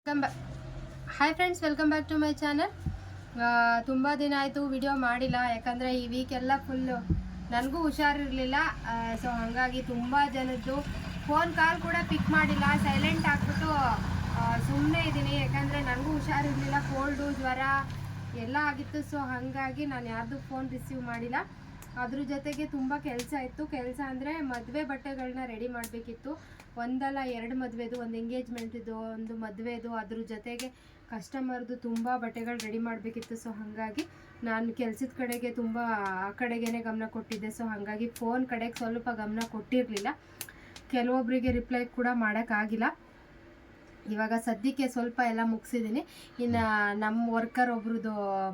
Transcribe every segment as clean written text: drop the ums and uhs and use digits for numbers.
Hi friends, welcome back to my channel. ತುಂಬ ದಿನ ಆಯಿತು ವಿಡಿಯೋ ಮಾಡಿಲ್ಲ, ಯಾಕಂದರೆ ಈ ವೀಕೆಲ್ಲ ಫುಲ್ಲು ನನಗೂ ಹುಷಾರಿರಲಿಲ್ಲ. ಸೊ ಹಾಗಾಗಿ ತುಂಬ ಜನದ್ದು ಫೋನ್ ಕಾಲ್ ಕೂಡ ಪಿಕ್ ಮಾಡಿಲ್ಲ, ಸೈಲೆಂಟ್ ಆಗಿಬಿಟ್ಟು ಸುಮ್ಮನೆ ಇದ್ದೀನಿ. ಯಾಕಂದರೆ ನನಗೂ ಹುಷಾರಿರಲಿಲ್ಲ, ಕೋಲ್ಡು ಜ್ವರ ಎಲ್ಲ ಆಗಿತ್ತು. ಸೊ ಹಾಗಾಗಿ ನಾನು ಯಾರ್ದು ಫೋನ್ ರಿಸೀವ್ ಮಾಡಿಲ್ಲ. ಅದ್ರ ಜೊತೆಗೆ ತುಂಬ ಕೆಲಸ ಇತ್ತು. ಕೆಲಸ ಅಂದರೆ ಮದುವೆ ಬಟ್ಟೆಗಳನ್ನ ರೆಡಿ ಮಾಡಬೇಕಿತ್ತು. ಒಂದಲ್ಲ ಎರಡು ಮದುವೆದು, ಒಂದು ಎಂಗೇಜ್ಮೆಂಟಿದು, ಒಂದು ಮದುವೆದು, ಅದ್ರ ಜೊತೆಗೆ ಕಸ್ಟಮರ್ದು ತುಂಬ ಬಟ್ಟೆಗಳು ರೆಡಿ ಮಾಡಬೇಕಿತ್ತು. ಸೊ ಹಾಗಾಗಿ ನಾನು ಕೆಲಸದ ಕಡೆಗೆ ತುಂಬ ಆ ಕಡೆಗೇ ಗಮನ ಕೊಟ್ಟಿದ್ದೆ. ಸೊ ಹಾಗಾಗಿ ಫೋನ್ ಕಡೆಗೆ ಸ್ವಲ್ಪ ಗಮನ ಕೊಟ್ಟಿರಲಿಲ್ಲ. ಕೆಲವೊಬ್ಬರಿಗೆ ರಿಪ್ಲೈ ಕೂಡ ಮಾಡೋಕ್ಕಾಗಿಲ್ಲ. ಇವಾಗ ಸದ್ಯಕ್ಕೆ ಸ್ವಲ್ಪ ಎಲ್ಲ ಮುಗಿಸಿದ್ದೀನಿ. ಇನ್ನು ನಮ್ಮ ವರ್ಕರ್ ಒಬ್ರದ್ದು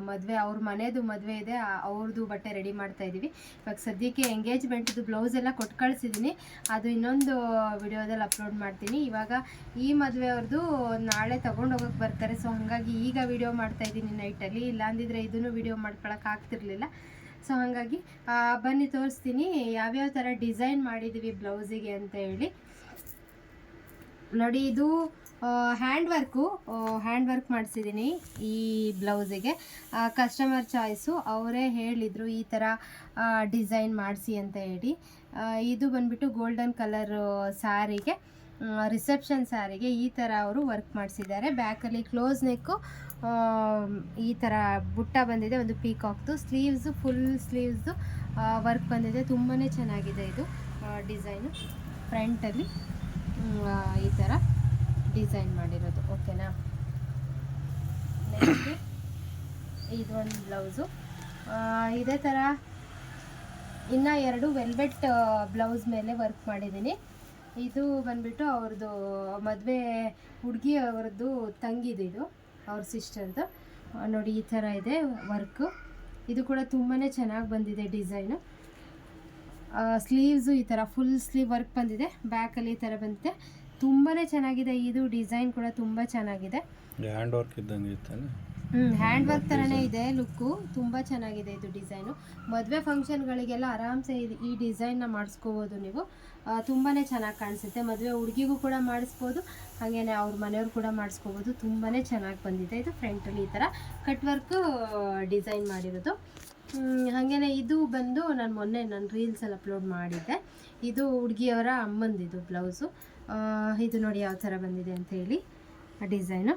ಮದುವೆ, ಅವ್ರ ಮನೆಯದು ಮದುವೆ ಇದೆ, ಅವ್ರದ್ದು ಬಟ್ಟೆ ರೆಡಿ ಮಾಡ್ತಾಯಿದ್ದೀವಿ. ಇವಾಗ ಸದ್ಯಕ್ಕೆ ಎಂಗೇಜ್ಮೆಂಟ್ದು ಬ್ಲೌಸ್ ಎಲ್ಲ ಕೊಟ್ಟು ಕಳಿಸಿದ್ದೀನಿ. ಅದು ಇನ್ನೊಂದು ವಿಡಿಯೋದಲ್ಲಿ ಅಪ್ಲೋಡ್ ಮಾಡ್ತೀನಿ. ಇವಾಗ ಈ ಮದುವೆಯವ್ರದ್ದು ನಾಳೆ ತೊಗೊಂಡೋಗೋಕ್ಕೆ ಬರ್ತಾರೆ. ಸೊ ಹಾಗಾಗಿ ಈಗ ವಿಡಿಯೋ ಮಾಡ್ತಾಯಿದ್ದೀನಿ ನೈಟಲ್ಲಿ. ಇಲ್ಲಾಂದಿದ್ರೆ ಇದನ್ನು ವಿಡಿಯೋ ಮಾಡ್ಕೊಳಕ್ಕೆ ಆಗ್ತಿರ್ಲಿಲ್ಲ. ಸೊ ಹಾಗಾಗಿ ಬನ್ನಿ ತೋರಿಸ್ತೀನಿ ಯಾವ್ಯಾವ ಥರ ಡಿಸೈನ್ ಮಾಡಿದ್ದೀವಿ ಬ್ಲೌಸಿಗೆ ಅಂತ ಹೇಳಿ. ನೋಡಿ, ಇದು ಹ್ಯಾಂಡ್ ವರ್ಕ್ ಮಾಡಿಸಿದ್ದೀನಿ ಈ ಬ್ಲೌಸಿಗೆ. ಕಸ್ಟಮರ್ ಚಾಯ್ಸು, ಅವರೇ ಹೇಳಿದರು ಈ ಥರ ಡಿಸೈನ್ ಮಾಡಿಸಿ ಅಂತ ಹೇಳಿ. ಇದು ಬಂದ್ಬಿಟ್ಟು ಗೋಲ್ಡನ್ ಕಲರ್ ಸ್ಯಾರಿಗೆ, ರಿಸೆಪ್ಷನ್ ಸ್ಯಾರಿಗೆ ಈ ಥರ ಅವರು ವರ್ಕ್ ಮಾಡಿಸಿದ್ದಾರೆ. ಬ್ಯಾಕಲ್ಲಿ ಕ್ಲೋಸ್ ನೆಕ್ಕು ಈ ಥರ ಬುಟ್ಟ ಬಂದಿದೆ, ಒಂದು ಪೀಕಾಕ್ದು. ಸ್ಲೀವ್ಸು, ಫುಲ್ ಸ್ಲೀವ್ಸ್ದು ವರ್ಕ್ ಬಂದಿದೆ. ತುಂಬಾ ಚೆನ್ನಾಗಿದೆ ಇದು ಡಿಸೈನು. ಫ್ರಂಟಲ್ಲಿ ಈ ಥರ ಡಿಸೈನ್ ಮಾಡಿರೋದು. ಓಕೆನಾ. ನೆಕ್ಸ್ಟ್ ಇದೊಂದು ಬ್ಲೌಸು. ಇದೇ ಥರ ಇನ್ನು ಎರಡು ವೆಲ್ವೆಟ್ ಬ್ಲೌಸ್ ಮೇಲೆ ವರ್ಕ್ ಮಾಡಿದ್ದೀನಿ. ಇದು ಬಂದ್ಬಿಟ್ಟು ಅವ್ರದ್ದು ಮದುವೆ ಹುಡುಗಿ ಅವ್ರದ್ದು ತಂಗಿದು, ಇದು ಅವ್ರ ಸಿಸ್ಟರ್ದು. ನೋಡಿ ಈ ಥರ ಇದೆ ವರ್ಕು. ಇದು ಕೂಡ ತುಂಬಾ ಚೆನ್ನಾಗಿ ಬಂದಿದೆ ಡಿಸೈನು. ಸ್ಲೀವ್ಸು ಈ ಥರ ಫುಲ್ ಸ್ಲೀವ್ ವರ್ಕ್ ಬಂದಿದೆ. ಬ್ಯಾಕಲ್ಲಿ ಈ ಥರ ಬಂದಿದೆ. ತುಂಬಾ ಚೆನ್ನಾಗಿದೆ. ಇದು ಡಿಸೈನ್ ಕೂಡ ತುಂಬ ಚೆನ್ನಾಗಿದೆ. ಹ್ಯಾಂಡ್ ವರ್ಕ್ ಇದ್ದಂಗೆ ಇತ್ತಲ್ಲ. ಹ್ಯಾಂಡ್ ವರ್ಕ್ ಥರನೇ ಇದೆ ಲುಕ್ಕು. ತುಂಬ ಚೆನ್ನಾಗಿದೆ ಇದು ಡಿಸೈನು. ಮದುವೆ ಫಂಕ್ಷನ್ಗಳಿಗೆಲ್ಲ ಆರಾಮ್ಸೆ ಈ ಡಿಸೈನ್ನ ಮಾಡಿಸ್ಕೋಬೋದು ನೀವು. ತುಂಬಾ ಚೆನ್ನಾಗಿ ಕಾಣಿಸುತ್ತೆ. ಮದುವೆ ಹುಡುಗಿಗೂ ಕೂಡ ಮಾಡಿಸ್ಬೋದು, ಹಾಗೆಯೇ ಅವ್ರ ಮನೆಯವ್ರು ಕೂಡ ಮಾಡಿಸ್ಕೋಬೋದು. ತುಂಬಾ ಚೆನ್ನಾಗಿ ಬಂದಿದೆ. ಇದು ಫ್ರಂಟಲ್ಲಿ ಈ ಥರ ಕಟ್ ವರ್ಕು ಡಿಸೈನ್ ಮಾಡಿರೋದು. ಹಾಗೆಯೇ ಇದು ಬಂದು ನಾನು ಮೊನ್ನೆ ರೀಲ್ಸಲ್ಲಿ ಅಪ್ಲೋಡ್ ಮಾಡಿದ್ದೆ. ಇದು ಹುಡುಗಿಯವರ ಅಮ್ಮಂದಿದು ಬ್ಲೌಸು. ಇದು ನೋಡಿ ಯಾವ ಥರ ಬಂದಿದೆ ಅಂತ ಹೇಳಿ ಡಿಸೈನು.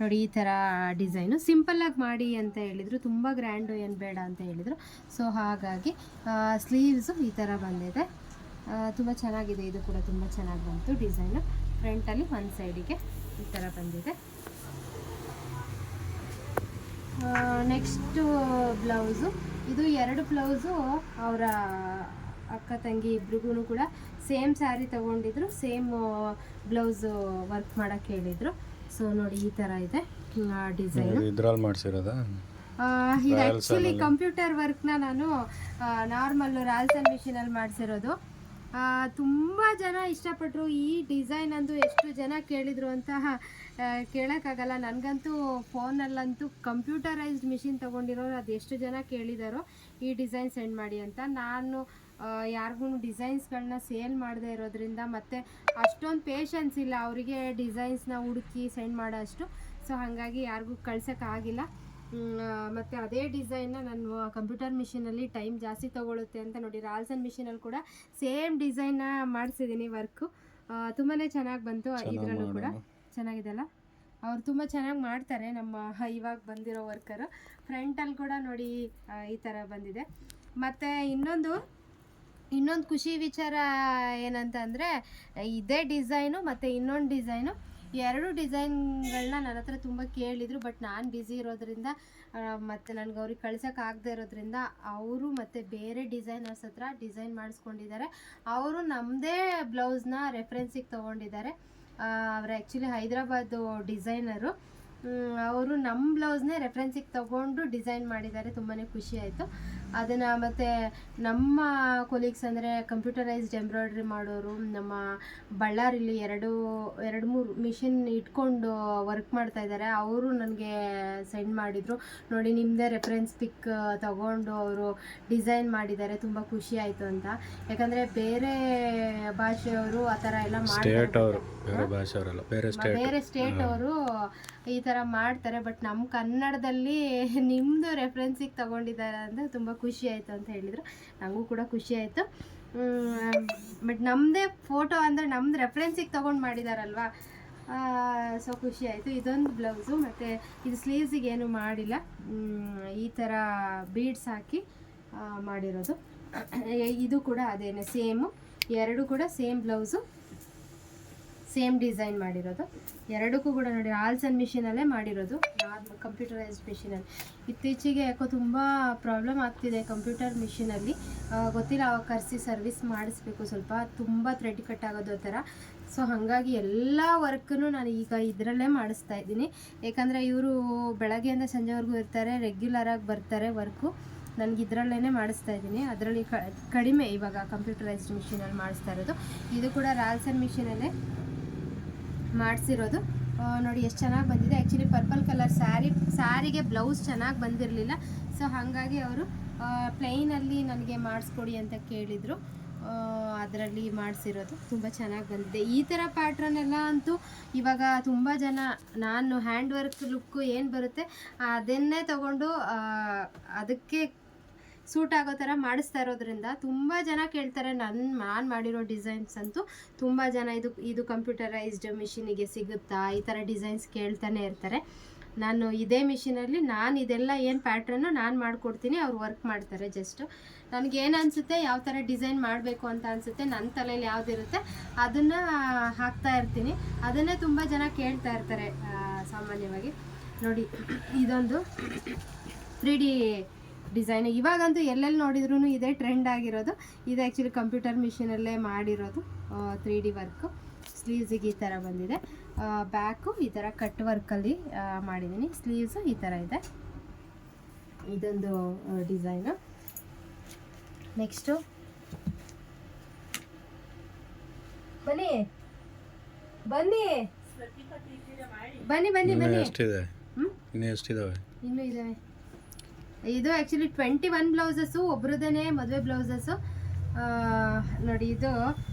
ನೋಡಿ ಈ ಥರ ಡಿಸೈನು ಸಿಂಪಲ್ಲಾಗಿ ಮಾಡಿ ಅಂತ ಹೇಳಿದರು, ತುಂಬ ಗ್ರ್ಯಾಂಡು ಏನು ಬೇಡ ಅಂತ ಹೇಳಿದರು. ಸೊ ಹಾಗಾಗಿ ಸ್ಲೀವ್ಸು ಈ ಥರ ಬಂದಿದೆ. ತುಂಬ ಚೆನ್ನಾಗಿದೆ. ಇದು ಕೂಡ ತುಂಬ ಚೆನ್ನಾಗಿ ಬಂತು ಡಿಸೈನು. ಫ್ರಂಟಲ್ಲಿ ಒಂದು ಸೈಡಿಗೆ ಈ ಥರ ಬಂದಿದೆ. Next blouse. ಇದು ಎರಡು ಬ್ಲೌಸು ಅವರ ಅಕ್ಕ ತಂಗಿ ಇಬ್ರಿಗೂ ಕೂಡ ಸೇಮ್ ಸ್ಯಾರಿ ತೊಗೊಂಡಿದ್ರು, ಸೇಮ್ ಬ್ಲೌಸು ವರ್ಕ್ ಮಾಡೋಕ್ಕೆ ಹೇಳಿದರು. ಸೊ ನೋಡಿ ಈ ಥರ ಇದೆ ಡಿಸೈನು. ಇದ್ರಲ್ಲಿ ಮಾಡಿಸಿರೋದಾ? ಇದು ಆ್ಯಕ್ಚುಲಿ ಕಂಪ್ಯೂಟರ್ ವರ್ಕ್ನ ನಾನು ನಾರ್ಮಲ್ಲು ರಾಲ್ಸನ್ ಮಿಷಿನಲ್ಲಿ ಮಾಡಿಸಿರೋದು. ತುಂಬ ಜನ ಇಷ್ಟಪಟ್ಟರು ಈ ಡಿಸೈನ್. ಅಂದು ಎಷ್ಟು ಜನ ಕೇಳಿದರು ಅಂತ ಕೇಳೋಕ್ಕಾಗಲ್ಲ. ನನಗಂತೂ ಫೋನಲ್ಲಂತೂ ಕಂಪ್ಯೂಟರೈಸ್ಡ್ ಮಿಷಿನ್ ತೊಗೊಂಡಿರೋರು ಅದು ಎಷ್ಟು ಜನ ಕೇಳಿದಾರೋ ಈ ಡಿಸೈನ್ ಸೆಂಡ್ ಮಾಡಿ ಅಂತ. ನಾನು ಯಾರಿಗೂ ಡಿಸೈನ್ಸ್ಗಳನ್ನ ಸೇಲ್ ಮಾಡದೇ ಇರೋದ್ರಿಂದ ಮತ್ತು ಅಷ್ಟೊಂದು ಪೇಷನ್ಸ್ ಇಲ್ಲ ಅವರಿಗೆ ಡಿಸೈನ್ಸ್ನ ಹುಡುಕಿ ಸೆಂಡ್ ಮಾಡೋ ಅಷ್ಟು. ಸೊ ಹಾಗಾಗಿ ಯಾರಿಗೂ ಕಳ್ಸೋಕ್ಕಾಗಿಲ್ಲ. ಮತ್ತು ಅದೇ ಡಿಸೈನ್ನ ನಾನು ಕಂಪ್ಯೂಟರ್ ಮಿಷಿನಲ್ಲಿ ಟೈಮ್ ಜಾಸ್ತಿ ತೊಗೊಳುತ್ತೆ ಅಂತ ನೋಡಿ ರಾಲ್ಸನ್ ಮಿಷಿನಲ್ಲಿ ಕೂಡ ಸೇಮ್ ಡಿಸೈನ್ನ ಮಾಡಿಸಿದ್ದೀನಿ ವರ್ಕು. ತುಂಬಾ ಚೆನ್ನಾಗಿ ಬಂತು. ಇದರಲ್ಲೂ ಕೂಡ ಚೆನ್ನಾಗಿದೆಲ್ಲ. ಅವ್ರು ತುಂಬ ಚೆನ್ನಾಗಿ ಮಾಡ್ತಾರೆ ನಮ್ಮ ಇವಾಗ ಬಂದಿರೋ ವರ್ಕರು. ಫ್ರಂಟಲ್ಲಿ ಕೂಡ ನೋಡಿ ಈ ಥರ ಬಂದಿದೆ. ಮತ್ತು ಇನ್ನೊಂದು ಖುಷಿ ವಿಚಾರ ಏನಂತ ಅಂದರೆ, ಇದೇ ಡಿಸೈನು ಮತ್ತು ಇನ್ನೊಂದು ಡಿಸೈನು, ಎರಡು ಡಿಸೈನ್ಗಳನ್ನ ನನ್ನ ಹತ್ರ ತುಂಬ ಕೇಳಿದರು. ಬಟ್ ನಾನು ಬ್ಯುಸಿ ಇರೋದ್ರಿಂದ ಮತ್ತು ನನಗೆ ಅವ್ರಿಗೆ ಕಳ್ಸೋಕ್ಕಾಗದೇ ಇರೋದ್ರಿಂದ ಅವರು ಮತ್ತು ಬೇರೆ ಡಿಸೈನರ್ಸ್ ಹತ್ರ ಡಿಸೈನ್ ಮಾಡಿಸ್ಕೊಂಡಿದ್ದಾರೆ. ಅವರು ನಮ್ಮದೇ ಬ್ಲೌಸ್ನ ರೆಫರೆನ್ಸಿಗೆ ತೊಗೊಂಡಿದ್ದಾರೆ. ಅವರು ಆ್ಯಕ್ಚುಲಿ ಹೈದ್ರಾಬಾದು ಡಿಸೈನರು. ಅವರು ನಮ್ಮ ಬ್ಲೌಸ್ನೇ ರೆಫರೆನ್ಸಿಗೆ ತೊಗೊಂಡು ಡಿಸೈನ್ ಮಾಡಿದ್ದಾರೆ. ತುಂಬಾ ಖುಷಿ ಆಯಿತು. ಅದನ್ನು ಮತ್ತು ನಮ್ಮ ಕೊಲೀಗ್ಸ್ ಅಂದರೆ ಕಂಪ್ಯೂಟರೈಸ್ಡ್ ಎಂಬ್ರಾಯ್ಡ್ರಿ ಮಾಡೋರು ನಮ್ಮ ಬಳ್ಳಾರಿಲಿ ಎರಡು ಮೂರು ಮಿಷಿನ್ ಇಟ್ಕೊಂಡು ವರ್ಕ್ ಮಾಡ್ತಾ ಇದ್ದಾರೆ. ಅವರು ನನಗೆ ಸೆಂಡ್ ಮಾಡಿದರು, ನೋಡಿ ನಿಮ್ಮದೇ ರೆಫರೆನ್ಸ್ ಪಿಕ್ ತಗೊಂಡು ಅವರು ಡಿಸೈನ್ ಮಾಡಿದ್ದಾರೆ, ತುಂಬ ಖುಷಿ ಆಯಿತು ಅಂತ. ಯಾಕಂದರೆ ಬೇರೆ ಭಾಷೆಯವರು ಆ ಥರ ಎಲ್ಲ ಸ್ಟೇಟ್ ಮಾಡ್ತಾರೆ, ಅವರು ಬೇರೆ ಭಾಷೆ ಅವರಲ್ಲ, ಬೇರೆ ಸ್ಟೇಟ್ ಅವರು ಈ ಥರ ಮಾಡ್ತಾರೆ. ಬಟ್ ನಮ್ಮ ಕನ್ನಡದಲ್ಲಿ ನಿಮ್ಮದು ರೆಫರೆನ್ಸಿಗೆ ತಗೊಂಡಿದ್ದಾರೆ ಅಂದರೆ ತುಂಬ ಖುಷಿ ಆಯಿತು ಅಂತ ಹೇಳಿದರು. ನನಗೂ ಕೂಡ ಖುಷಿ ಆಯಿತು. ಬಟ್ ನಮ್ಮದೇ ಫೋಟೋ ಅಂದರೆ ನಮ್ಮದು ರೆಫರೆನ್ಸಿಗೆ ತೊಗೊಂಡು ಮಾಡಿದಾರಲ್ವ, ಸೊ ಖುಷಿ ಆಯಿತು. ಇದೊಂದು ಬ್ಲೌಸು, ಮತ್ತು ಇದು ಸ್ಲೀವ್ಸಿಗೆ ಏನು ಮಾಡಿಲ್ಲ, ಈ ಥರ ಬೀಡ್ಸ್ ಹಾಕಿ ಮಾಡಿರೋದು. ಇದು ಕೂಡ ಅದೇನೆ ಸೇಮು, ಎರಡು ಕೂಡ ಸೇಮ್ ಬ್ಲೌಸು, ಸೇಮ್ ಡಿಸೈನ್ ಮಾಡಿರೋದು. ಎರಡಕ್ಕೂ ಕೂಡ ನೋಡಿ ಆಲ್ಸನ್ ಮಿಷಿನಲ್ಲೇ ಮಾಡಿರೋದು, ನಾರ್ಮಲ್ ಕಂಪ್ಯೂಟರೈಸ್ಡ್ ಮಿಷಿನಲ್ಲಿ. ಇತ್ತೀಚೆಗೆ ಯಾಕೋ ತುಂಬ ಪ್ರಾಬ್ಲಮ್ ಆಗ್ತಿದೆ ಕಂಪ್ಯೂಟರ್ ಮಿಷಿನಲ್ಲಿ, ಗೊತ್ತಿಲ್ಲ, ಅವಾಗ ಕರೆಸಿ ಸರ್ವಿಸ್ ಮಾಡಿಸ್ಬೇಕು, ಸ್ವಲ್ಪ ತುಂಬ ಥ್ರೆಡ್ ಕಟ್ ಆಗೋದು ಆ ಥರ. ಸೊ ಹಾಗಾಗಿ ಎಲ್ಲ ವರ್ಕನ್ನು ನಾನು ಈಗ ಇದರಲ್ಲೇ ಮಾಡಿಸ್ತಾ ಇದ್ದೀನಿ. ಯಾಕಂದರೆ ಇವರು ಬೆಳಗ್ಗೆಯಿಂದ ಸಂಜೆವರೆಗೂ ಇರ್ತಾರೆ, ರೆಗ್ಯುಲರಾಗಿ ಬರ್ತಾರೆ ವರ್ಕು. ನನಗೆ ಇದರಲ್ಲೇ ಮಾಡಿಸ್ತಾ ಇದ್ದೀನಿ. ಅದರಲ್ಲಿ ಕಡಿಮೆ ಇವಾಗ ಕಂಪ್ಯೂಟರೈಸ್ಡ್ ಮಿಷಿನಲ್ಲಿ ಮಾಡಿಸ್ತಾ ಇರೋದು. ಇದು ಕೂಡ ರಾಲ್ಸನ್ ಮಿಷಿನಲ್ಲೇ ಮಾಡಿಸಿರೋದು. ನೋಡಿ ಎಷ್ಟು ಚೆನ್ನಾಗಿ ಬಂದಿದೆ. ಆ್ಯಕ್ಚುಲಿ ಪರ್ಪಲ್ ಕಲರ್ ಸ್ಯಾರಿಗೆ ಬ್ಲೌಸ್ ಚೆನ್ನಾಗಿ ಬಂದಿರಲಿಲ್ಲ, ಸೊ ಹಾಗಾಗಿ ಅವರು ಪ್ಲೈನಲ್ಲಿ ನನಗೆ ಮಾಡಿಸ್ಕೊಡಿ ಅಂತ ಕೇಳಿದರು. ಅದರಲ್ಲಿ ಮಾಡಿಸಿರೋದು ತುಂಬ ಚೆನ್ನಾಗಿ ಬಂದಿದೆ. ಈ ಥರ ಪ್ಯಾಟ್ರನ್ ಎಲ್ಲ ಅಂತೂ ಇವಾಗ ತುಂಬ ಜನ, ನಾನು ಹ್ಯಾಂಡ್ ವರ್ಕ್ ಲುಕ್ಕು ಏನು ಬರುತ್ತೆ ಅದನ್ನೇ ತಗೊಂಡು ಅದಕ್ಕೆ ಸೂಟ್ ಆಗೋ ಥರ ಮಾಡಿಸ್ತಾ ಇರೋದ್ರಿಂದ ತುಂಬ ಜನ ಕೇಳ್ತಾರೆ. ನಾನು ಮಾಡಿರೋ ಡಿಸೈನ್ಸ್ ಅಂತೂ ತುಂಬ ಜನ ಇದು ಕಂಪ್ಯೂಟರೈಸ್ಡ್ ಮಿಷಿನಿಗೆ ಸಿಗುತ್ತಾ, ಈ ಥರ ಡಿಸೈನ್ಸ್ ಕೇಳ್ತಾನೆ ಇರ್ತಾರೆ. ನಾನು ಇದೇ ಮಿಷಿನಲ್ಲಿ ನಾನು ಇದೆಲ್ಲ ಏನು ಪ್ಯಾಟ್ರನ್ನು ನಾನು ಮಾಡಿಕೊಡ್ತೀನಿ, ಅವ್ರು ವರ್ಕ್ ಮಾಡ್ತಾರೆ. ಜಸ್ಟು ನನಗೇನು ಅನಿಸುತ್ತೆ, ಯಾವ ಥರ ಡಿಸೈನ್ ಮಾಡಬೇಕು ಅಂತ ಅನಿಸುತ್ತೆ, ನನ್ನ ತಲೆಯಲ್ಲಿ ಯಾವುದಿರುತ್ತೆ ಅದನ್ನು ಹಾಕ್ತಾ ಇರ್ತೀನಿ. ಅದನ್ನೇ ತುಂಬ ಜನ ಕೇಳ್ತಾ ಇರ್ತಾರೆ ಸಾಮಾನ್ಯವಾಗಿ. ನೋಡಿ ಇದೊಂದು 3D ಡಿಸೈನ್, ಇವಾಗಂತೂ ಎಲ್ಲೆಲ್ಲಿ ನೋಡಿದ್ರೂ ಇದೇ ಟ್ರೆಂಡ್ ಆಗಿರೋದು. ಇದು ಆ್ಯಕ್ಚುಲಿ ಕಂಪ್ಯೂಟರ್ ಮಿಷಿನಲ್ಲೇ ಮಾಡಿರೋದು 3D ವರ್ಕು. ಸ್ಲೀವ್ಸಿಗೆ ಈ ಥರ ಬಂದಿದೆ, ಬ್ಯಾಕು ಈ ಥರ ಕಟ್ ವರ್ಕಲ್ಲಿ ಮಾಡಿದ್ದೀನಿ. ಸ್ಲೀವ್ಸು ಈ ಥರ ಇದೆ. ಇದೊಂದು ಡಿಸೈನು. ನೆಕ್ಸ್ಟು ಬನ್ನಿ ಬನ್ನಿ ಬನ್ನಿ ಬನ್ನಿ ಬನ್ನಿ. ಎಷ್ಟಿದೆ? ಇನ್ನೂ ಎಷ್ಟಿದಾವೆ? ಇನ್ನೂ ಇದ್ದಾವೆ. ಇದು ಆ್ಯಕ್ಚುಲಿ 21 ಬ್ಲೌಸಸ್ಸು, ಒಬ್ರದೇ ಮದುವೆ ಬ್ಲೌಸಸ್ಸು. ನೋಡಿ ಇದು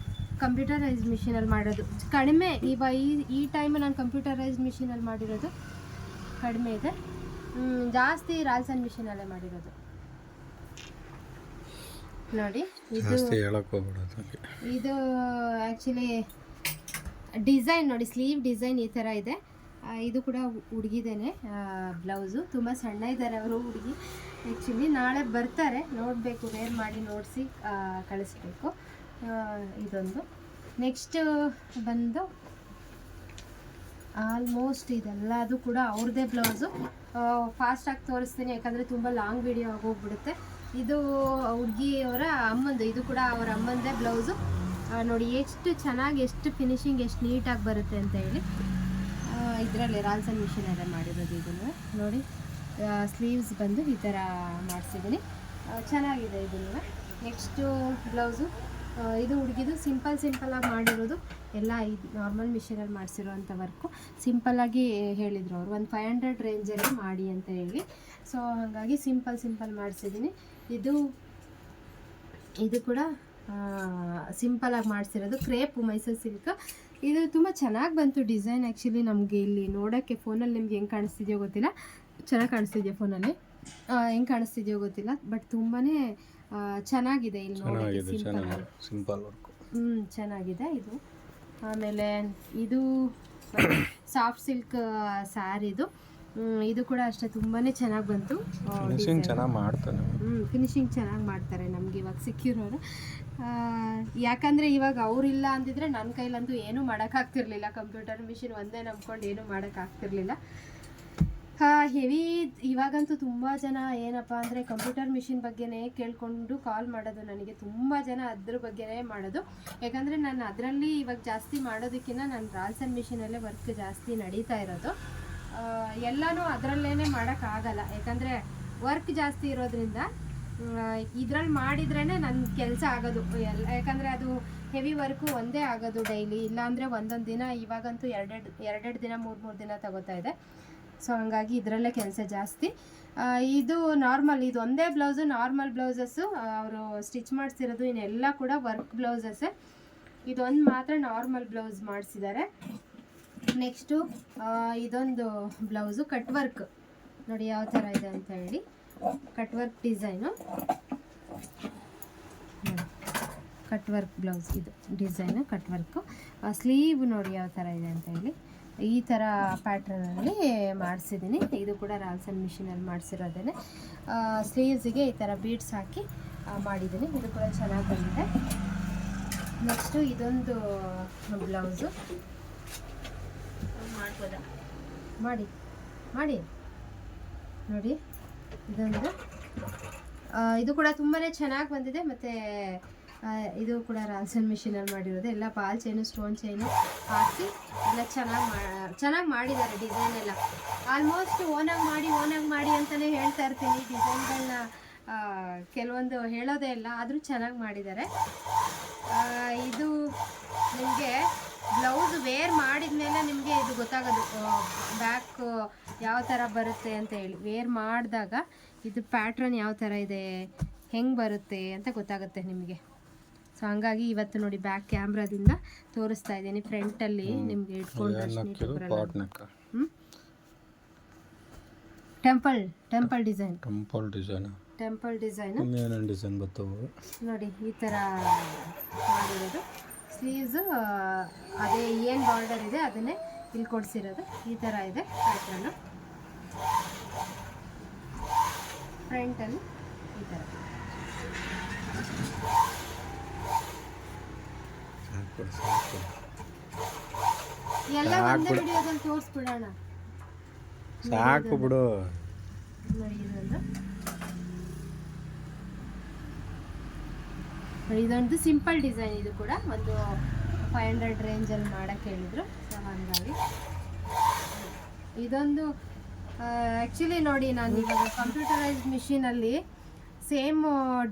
ಕಂಪ್ಯೂಟರೈಸ್ಡ್ ಮಿಷಿನಲ್ಲಿ ಮಾಡೋದು ಕಡಿಮೆ. ಈ ಟೈಮ್ ನಾನು ಕಂಪ್ಯೂಟರೈಸ್ಡ್ ಮಿಷಿನಲ್ಲಿ ಮಾಡಿರೋದು ಕಡಿಮೆ ಇದೆ, ಜಾಸ್ತಿ ರಾಲ್ಸನ್ ಮಿಷಿನಲ್ಲೇ ಮಾಡಿರೋದು. ನೋಡಿ ಇದು ಆ್ಯಕ್ಚುಲಿ ಡಿಸೈನ್ ನೋಡಿ, ಸ್ಲೀವ್ ಡಿಸೈನ್ ಈ ಥರ ಇದೆ. ಇದು ಕೂಡ ಹುಡುಗಿದೇನೆ ಬ್ಲೌಸು. ತುಂಬ ಸಣ್ಣ ಇದ್ದಾರೆ ಅವರು ಹುಡುಗಿ. ಆ್ಯಕ್ಚುಲಿ ನಾಳೆ ಬರ್ತಾರೆ, ನೋಡಬೇಕು, ವೇರ್ ಮಾಡಿ ನೋಡಿಸಿ ಕಳಿಸ್ಬೇಕು. ಇದೊಂದು. ನೆಕ್ಸ್ಟ್ ಬಂದು ಆಲ್ಮೋಸ್ಟ್ ಇದೆಲ್ಲದು ಕೂಡ ಅವ್ರದ್ದೇ ಬ್ಲೌಸು. ಫಾಸ್ಟಾಗಿ ತೋರಿಸ್ತೀನಿ ಯಾಕಂದರೆ ತುಂಬ ಲಾಂಗ್ ವಿಡಿಯೋ ಆಗೋಗ್ಬಿಡುತ್ತೆ. ಇದು ಹುಡುಗಿಯವರ ಅಮ್ಮಂದು, ಇದು ಕೂಡ ಅವರ ಅಮ್ಮಂದೇ ಬ್ಲೌಸು. ನೋಡಿ ಎಷ್ಟು ಚೆನ್ನಾಗಿ, ಎಷ್ಟು ಫಿನಿಶಿಂಗ್, ಎಷ್ಟು ನೀಟಾಗಿ ಬರುತ್ತೆ ಅಂತ ಹೇಳಿ. ಇದರಲ್ಲಿ ರಾಲ್ಸನ್ ಮಿಷಿನಲ್ಲೇ ಮಾಡಿರೋದು. ಇದನ್ನು ನೋಡಿ, ಸ್ಲೀವ್ಸ್ ಬಂದು ಈ ಥರ ಮಾಡಿಸಿದ್ದೀನಿ, ಚೆನ್ನಾಗಿದೆ ಇದನ್ನು. ನೆಕ್ಸ್ಟು ಬ್ಲೌಸು ಇದು ಹುಡುಗಿದು ಸಿಂಪಲ್ಲಾಗಿ ಮಾಡಿರೋದು. ಎಲ್ಲ ಇದು ನಾರ್ಮಲ್ ಮಿಷಿನಲ್ಲಿ ಮಾಡಿಸಿರೋವಂಥ ವರ್ಕು. ಸಿಂಪಲ್ಲಾಗಿ ಹೇಳಿದರು ಅವರು, ಒಂದು 500 ರೇಂಜಲ್ಲಿ ಮಾಡಿ ಅಂತ ಹೇಳಿ. ಸೊ ಹಾಗಾಗಿ ಸಿಂಪಲ್ ಮಾಡಿಸಿದ್ದೀನಿ. ಇದು ಕೂಡ ಸಿಂಪಲಾಗಿ ಮಾಡಿಸಿರೋದು, ಕ್ರೇಪ್ ಮೈಸೂರು ಸಿಲ್ಕ್. ಇದು ತುಂಬ ಚೆನ್ನಾಗಿ ಬಂತು ಡಿಸೈನ್. ಆ್ಯಕ್ಚುಲಿ ನಮಗೆ ಇಲ್ಲಿ ನೋಡೋಕ್ಕೆ ಫೋನಲ್ಲಿ ನಿಮ್ಗೆ ಹೆಂಗೆ ಕಾಣಿಸ್ತಿದೆಯೋ ಗೊತ್ತಿಲ್ಲ, ಚೆನ್ನಾಗಿ ಕಾಣಿಸ್ತಿದೆಯೋ ಫೋನಲ್ಲಿ, ಹೆಂಗೆ ಕಾಣಿಸ್ತಿದೆಯೋ ಗೊತ್ತಿಲ್ಲ, ಬಟ್ ತುಂಬಾ ಚೆನ್ನಾಗಿದೆ. ಇಲ್ಲಿ ನೋಡೋಕ್ಕೆ ಸಿಂಪಲ್ ವರ್ಕ್ ಚೆನ್ನಾಗಿದೆ ಇದು. ಆಮೇಲೆ ಇದು ಸಾಫ್ಟ್ ಸಿಲ್ಕ್ ಸ್ಯಾರಿದು. ಇದು ಕೂಡ ಅಷ್ಟೇ ತುಂಬಾ ಚೆನ್ನಾಗಿ ಬಂತು. ಫಿನಿಶಿಂಗ್ ಚೆನ್ನಾಗಿ ಮಾಡ್ತಾರೆ. ಫಿನಿಶಿಂಗ್ ಚೆನ್ನಾಗಿ ಮಾಡ್ತಾರೆ ನಮ್ಗೆ ಇವಾಗ ಸಿಕ್ಕಿರೋರು. ಯಾಕಂದರೆ ಇವಾಗ ಅವರಿಲ್ಲ ಅಂದಿದ್ರೆ ನನ್ನ ಕೈಲಂತೂ ಏನೂ ಮಾಡೋಕ್ಕಾಗ್ತಿರ್ಲಿಲ್ಲ. ಕಂಪ್ಯೂಟರ್ ಮಿಷಿನ್ ಒಂದೇ ನಂಬ್ಕೊಂಡು ಏನೂ ಮಾಡೋಕ್ಕಾಗ್ತಿರ್ಲಿಲ್ಲ. ಹೆವಿ ಇವಾಗಂತೂ ತುಂಬ ಜನ ಏನಪ್ಪ ಅಂದರೆ ಕಂಪ್ಯೂಟರ್ ಮಿಷಿನ್ ಬಗ್ಗೆನೇ ಕೇಳಿಕೊಂಡು ಕಾಲ್ ಮಾಡೋದು ನನಗೆ. ತುಂಬ ಜನ ಅದ್ರ ಬಗ್ಗೆನೇ ಮಾಡೋದು. ಯಾಕಂದರೆ ನಾನು ಅದರಲ್ಲಿ ಇವಾಗ ಜಾಸ್ತಿ ಮಾಡೋದಕ್ಕಿಂತ ನಾನು ರಾಲ್ಸನ್ ಮಿಷಿನಲ್ಲೇ ವರ್ಕ್ ಜಾಸ್ತಿ ನಡೀತಾ ಇರೋದು. ಎಲ್ಲನೂ ಅದರಲ್ಲೇ ಮಾಡೋಕ್ಕಾಗಲ್ಲ, ಯಾಕಂದರೆ ವರ್ಕ್ ಜಾಸ್ತಿ ಇರೋದ್ರಿಂದ ಇದ್ರಲ್ಲಿ ಮಾಡಿದ್ರೇ ನನ್ನ ಕೆಲಸ ಆಗೋದು ಎಲ್ಲ, ಯಾಕಂದರೆ ಅದು ಹೆವಿ ವರ್ಕು ಒಂದೇ ಆಗೋದು ಡೈಲಿ, ಇಲ್ಲಾಂದರೆ ಒಂದೊಂದು ದಿನ, ಇವಾಗಂತೂ ಎರಡೆರಡು ದಿನ 3 ದಿನ ತಗೋತಾ ಇದೆ. ಸೊ ಹಂಗಾಗಿ ಇದರಲ್ಲೇ ಕೆಲಸ ಜಾಸ್ತಿ. ಇದು ನಾರ್ಮಲ್, ಇದು ಒಂದೇ ಬ್ಲೌಸು ನಾರ್ಮಲ್ ಬ್ಲೌಸಸ್ಸು ಅವರು ಸ್ಟಿಚ್ ಮಾಡಿಸಿರೋದು, ಇನ್ನೆಲ್ಲ ಕೂಡ ವರ್ಕ್ ಬ್ಲೌಸಸ್ಸೇ. ಇದೊಂದು ಮಾತ್ರ ನಾರ್ಮಲ್ ಬ್ಲೌಸ್ ಮಾಡಿಸಿದ್ದಾರೆ. ನೆಕ್ಸ್ಟು ಇದೊಂದು ಬ್ಲೌಸು ಕಟ್ ವರ್ಕ್, ನೋಡಿ ಯಾವ ಥರ ಇದೆ ಅಂತ ಹೇಳಿ, cut work design, cut work blouse ಇದು ಡಿಸೈನು ಕಟ್ ವರ್ಕು. ಸ್ಲೀವ್ ನೋಡಿ ಯಾವ ಥರ ಇದೆ ಅಂತ ಹೇಳಿ, ಈ ಥರ ಪ್ಯಾಟ್ರನಲ್ಲಿ ಮಾಡಿಸಿದ್ದೀನಿ. ಇದು ಕೂಡ ರಾಲ್ಸನ್ ಮಿಷಿನಲ್ಲಿ ಮಾಡಿಸಿರೋದೇ. ಸ್ಲೀವ್ಸಿಗೆ ಈ ಥರ ಬೀಡ್ಸ್ ಹಾಕಿ ಮಾಡಿದ್ದೀನಿ, ಇದು ಕೂಡ ಚೆನ್ನಾಗಿ ಬಂದಿದೆ. ನೆಕ್ಸ್ಟು ಇದೊಂದು ಬ್ಲೌಸು ಮಾಡ್ಬೋದಾ, ಮಾಡಿ ಮಾಡಿ ನೋಡಿ, ಇದೊಂದು ಇದು ಕೂಡ ತುಂಬಾ ಚೆನ್ನಾಗಿ ಬಂದಿದೆ. ಮತ್ತು ಇದು ಕೂಡ ರಾಲ್ಸನ್ ಮಿಷಿನಲ್ಲಿ ಮಾಡಿರೋದು, ಎಲ್ಲ ಬಾಲ್ ಚೈನು ಸ್ಟೋನ್ ಚೈನು ಹಾಕಿ ಎಲ್ಲ ಚೆನ್ನಾಗಿ ಮಾಡಿದ್ದಾರೆ. ಡಿಸೈನ್ ಎಲ್ಲ ಆಲ್ಮೋಸ್ಟ್ ಓನಾಗಿ ಮಾಡಿ ಅಂತಲೇ ಹೇಳ್ತಾ ಇರ್ತೀನಿ. ಡಿಸೈನ್ಗಳನ್ನ ಕೆಲವೊಂದು ಹೇಳೋದೇ ಇಲ್ಲ, ಆದರೂ ಚೆನ್ನಾಗಿ ಮಾಡಿದ್ದಾರೆ. ಇದು ನಿಮಗೆ ಬ್ಲೌಸ್ ವೇರ್ ಮಾಡಿದ ಮೇಲೆ ನಿಮಗೆ ಇದು ಗೊತ್ತಾಗೋದು, ಬ್ಯಾಕ್ ಯಾವ ಥರ ಬರುತ್ತೆ ಅಂತ ಹೇಳಿ. ವೇರ್ ಮಾಡಿದಾಗ ಇದು ಪ್ಯಾಟ್ರನ್ ಯಾವ ಥರ ಇದೆ, ಹೆಂಗೆ ಬರುತ್ತೆ ಅಂತ ಗೊತ್ತಾಗುತ್ತೆ ನಿಮಗೆ. ಸೊ ಹಂಗಾಗಿ ಇವತ್ತು ನೋಡಿ ಬ್ಯಾಕ್ ಕ್ಯಾಮ್ರಾದಿಂದ ತೋರಿಸ್ತಾ ಇದ್ದೀನಿ. ಫ್ರಂಟಲ್ಲಿ ನಿಮಗೆ ಇಟ್ಕೊಂಡು ಟೆಂಪಲ್ ಡಿಸೈನ್ ನೋಡಿ ಈ ಥರ ಮಾಡಿರೋದು. ಸ್ಲೀವ್ಸು ಅದೇ ಏನು ಬಾರ್ಡರ್ ಇದೆ ಅದನ್ನೇ ಇಲ್ಲಿ ಕೊಡಿಸಿರೋದು, ಈ ಥರ ಇದೆ ಪ್ಯಾಟ್ರನ್ನು. ಫ್ರಂಟಲ್ಲಿ ಈ ಥರ ಎಲ್ಲ ಒಂದೇ ವಿಡಿಯೋದಲ್ಲಿ ತೋರಿಸ್ಬಿಡೋಣ, ಸಾಕು ಬಿಡು. ಇದೊಂದು ಸಿಂಪಲ್ ಡಿಸೈನ್, ಇದು ಕೂಡ ಒಂದು 500 ರೇಂಜಲ್ಲಿ ಮಾಡೋಕ್ಕೆ ಹೇಳಿದ್ರು. ಸೊ ಹಾಗಾಗಿ ಇದೊಂದು ಆ್ಯಕ್ಚುಲಿ ನೋಡಿ, ನಾನು ಇವಾಗ ಕಂಪ್ಯೂಟರೈಸ್ಡ್ ಮಿಷಿನಲ್ಲಿ ಸೇಮ್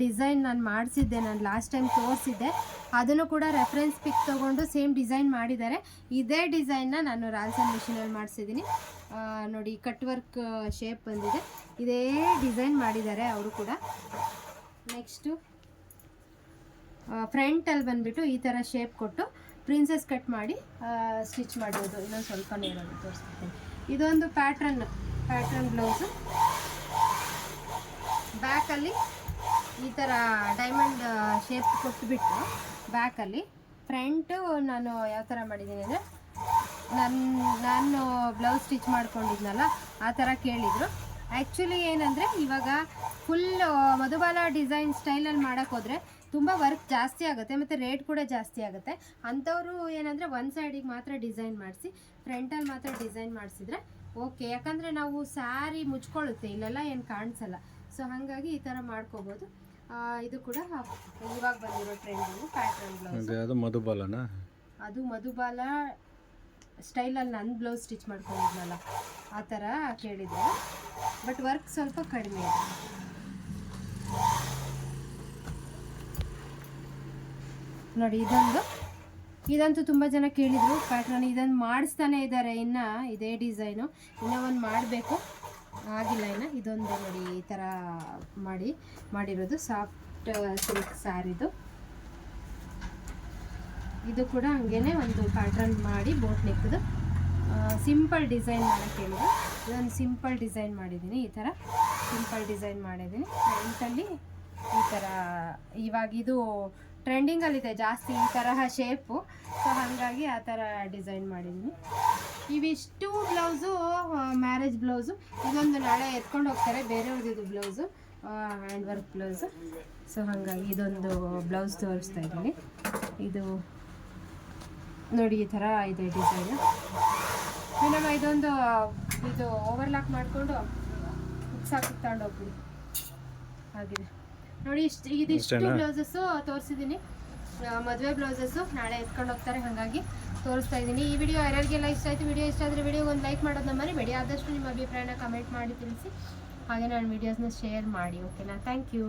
ಡಿಸೈನ್ ನಾನು ಮಾಡಿಸಿದ್ದೆ, ನಾನು ಲಾಸ್ಟ್ ಟೈಮ್ ತೋರಿಸಿದ್ದೆ. ಅದನ್ನು ಕೂಡ ರೆಫರೆನ್ಸ್ ಪಿಕ್ ತೊಗೊಂಡು ಸೇಮ್ ಡಿಸೈನ್ ಮಾಡಿದ್ದಾರೆ. ಇದೇ ಡಿಸೈನ್ನ ನಾನು ರಾಲ್ಸನ್ ಮಿಷಿನಲ್ಲಿ ಮಾಡಿಸಿದ್ದೀನಿ ನೋಡಿ. ಕಟ್ ವರ್ಕ್ ಶೇಪ್ ಬಂದಿದೆ, ಇದೇ ಡಿಸೈನ್ ಮಾಡಿದ್ದಾರೆ ಅವರು ಕೂಡ. ನೆಕ್ಸ್ಟು ಫ್ರಂಟಲ್ಲಿ ಬಂದುಬಿಟ್ಟು ಈ ಥರ ಶೇಪ್ ಕೊಟ್ಟು ಪ್ರಿನ್ಸಸ್ ಕಟ್ ಮಾಡಿ ಸ್ಟಿಚ್ ಮಾಡಿರೋದು. ಇನ್ನೊಂದು ಸ್ವಲ್ಪ ನೇರೋದು ತೋರಿಸ್ತೀನಿ. ಇದೊಂದು ಪ್ಯಾಟ್ರನ್ ಬ್ಲೌಸು. ಬ್ಯಾಕಲ್ಲಿ ಈ ಥರ ಡೈಮಂಡ್ ಶೇಪ್ ಕೊಟ್ಬಿಟ್ಟು ಬ್ಯಾಕಲ್ಲಿ, ಫ್ರಂಟು ನಾನು ಯಾವ ಥರ ಮಾಡಿದ್ದೀನಿ ಅಂದರೆ, ನಾನು ಬ್ಲೌಸ್ ಸ್ಟಿಚ್ ಮಾಡ್ಕೊಂಡಿದ್ನಲ್ಲ ಆ ಥರ ಕೇಳಿದರು. ಆ್ಯಕ್ಚುಲಿ ಏನಂದರೆ ಇವಾಗ ಫುಲ್ ಮಧುಬಾಲ ಡಿಸೈನ್ ಸ್ಟೈಲಲ್ಲಿ ಮಾಡೋಕ್ಕೋದ್ರೆ ತುಂಬ ವರ್ಕ್ ಜಾಸ್ತಿ ಆಗುತ್ತೆ ಮತ್ತು ರೇಟ್ ಕೂಡ ಜಾಸ್ತಿ ಆಗುತ್ತೆ. ಅಂಥವರು ಏನಂದರೆ ಒಂದು ಸೈಡಿಗೆ ಮಾತ್ರ ಡಿಸೈನ್ ಮಾಡಿಸಿ ಫ್ರಂಟಲ್ಲಿ ಮಾತ್ರ ಡಿಸೈನ್ ಮಾಡಿಸಿದ್ರೆ ಓಕೆ, ಯಾಕಂದರೆ ನಾವು ಸ್ಯಾರಿ ಮುಚ್ಕೊಳ್ಳುತ್ತೆ, ಇಲ್ಲೆಲ್ಲ ಏನು ಕಾಣಿಸಲ್ಲ. ಸೊ ಹಾಗಾಗಿ ಈ ಥರ ಮಾಡ್ಕೋಬೋದು. ಇದು ಕೂಡ ಇವಾಗ ಬಂದಿರೋ ಟ್ರೆಂಡಿಂಗು ಪ್ಯಾಟ್ರನ್ ಬ್ಲೌಸ್. ಅದು ಮಧುಬಾಲನಾ? ಅದು ಮಧುಬಾಲ ಸ್ಟೈಲಲ್ಲಿ ನನ್ನ ಬ್ಲೌಸ್ ಸ್ಟಿಚ್ ಮಾಡ್ಕೊಂಡಿದ್ನಲ್ಲ ಆ ಥರ ಕೇಳಿದ್ರು, ಬಟ್ ವರ್ಕ್ ಸ್ವಲ್ಪ ಕಡಿಮೆ ಇದೆ. ನೋಡಿ ಇದಂತೂ ತುಂಬ ಜನ ಕೇಳಿದರು ಪ್ಯಾಟ್ರನ್. ಇದನ್ನು ಮಾಡಿಸ್ತಾನೆ ಇದ್ದಾರೆ, ಇನ್ನು ಇದೇ ಡಿಸೈನು ಇನ್ನೂ ಒಂದು ಮಾಡಬೇಕು, ಆಗಿಲ್ಲ ಇನ್ನು. ಇದೊಂದು ನೋಡಿ ಈ ಥರ ಮಾಡಿರೋದು ಸಾಫ್ಟ್ ಸಿಲ್ಕ್ ಸ್ಯಾರಿದು. ಇದು ಕೂಡ ಹಂಗೇ ಒಂದು ಪ್ಯಾಟ್ರನ್ ಮಾಡಿ ಬೋಟ್ ನೆಕ್ದು ಸಿಂಪಲ್ ಡಿಸೈನ್ ಮಾಡೋಕ್ಕೆ ಹೇಳಿದ್ರು. ಇದೊಂದು ಸಿಂಪಲ್ ಡಿಸೈನ್ ಮಾಡಿದ್ದೀನಿ, ಈ ಥರ ಸಿಂಪಲ್ ಡಿಸೈನ್ ಮಾಡಿದ್ದೀನಿ. ಫ್ರಂಟಲ್ಲಿ ಈ ಥರ ಇವಾಗ ಇದು ಟ್ರೆಂಡಿಂಗಲ್ಲಿದೆ ಜಾಸ್ತಿ ಈ ತರಹ ಶೇಪು. ಸೊ ಹಾಗಾಗಿ ಆ ಥರ ಡಿಸೈನ್ ಮಾಡಿದ್ದೀನಿ. ಇವಿಷ್ಟು ಬ್ಲೌಸು ಮ್ಯಾರೇಜ್ ಬ್ಲೌಸು. ಇದೊಂದು ನಾಳೆ ಎತ್ಕೊಂಡು ಹೋಗ್ತಾರೆ ಬೇರೆಯವ್ರದ್ದು, ಇದು blouse hand work blouse. So ಹಾಗಾಗಿ ಇದೊಂದು ಬ್ಲೌಸ್ ತೋರಿಸ್ತಾ ಇದ್ದೀನಿ. ಇದು ನೋಡಿ ಈ ಥರ ಇದೆ ಡಿಸೈನು. ಇನ್ನೊಮ್ಮೆ ಇದು ಓವರ್ಲಾಕ್ ಮಾಡಿಕೊಂಡು ಸಾಕು ತಗೊಂಡೋಗ್ಬಿಡಿ ಆಗಿದೆ ನೋಡಿ. ಇದಿಷ್ಟು ಬ್ಲೌಸಸ್ಸು ತೋರಿಸಿದ್ದೀನಿ, ಮದುವೆ ಬ್ಲೌಸಸ್ಸು ನಾಳೆ ಎತ್ಕೊಂಡು ಹೋಗ್ತಾರೆ, ಹಾಗಾಗಿ ತೋರಿಸ್ತಾ ಇದ್ದೀನಿ. ಈ ವಿಡಿಯೋ ಯಾರಿಗೆಲ್ಲ ಇಷ್ಟ ಆಯಿತು, ವಿಡಿಯೋ ಇಷ್ಟ ಆದರೆ ವಿಡಿಯೋ ಒಂದು ಲೈಕ್ ಮಾಡೋದನ್ನ ಮರಿಬೇಡಿ. ಆದಷ್ಟು ನಿಮ್ಮ ಅಭಿಪ್ರಾಯನ ಕಮೆಂಟ್ ಮಾಡಿ ತಿಳಿಸಿ. ಹಾಗೆ ನನ್ನ ವೀಡಿಯೋಸ್ನ ಶೇರ್ ಮಾಡಿ. ಓಕೆನಾ? Thank you.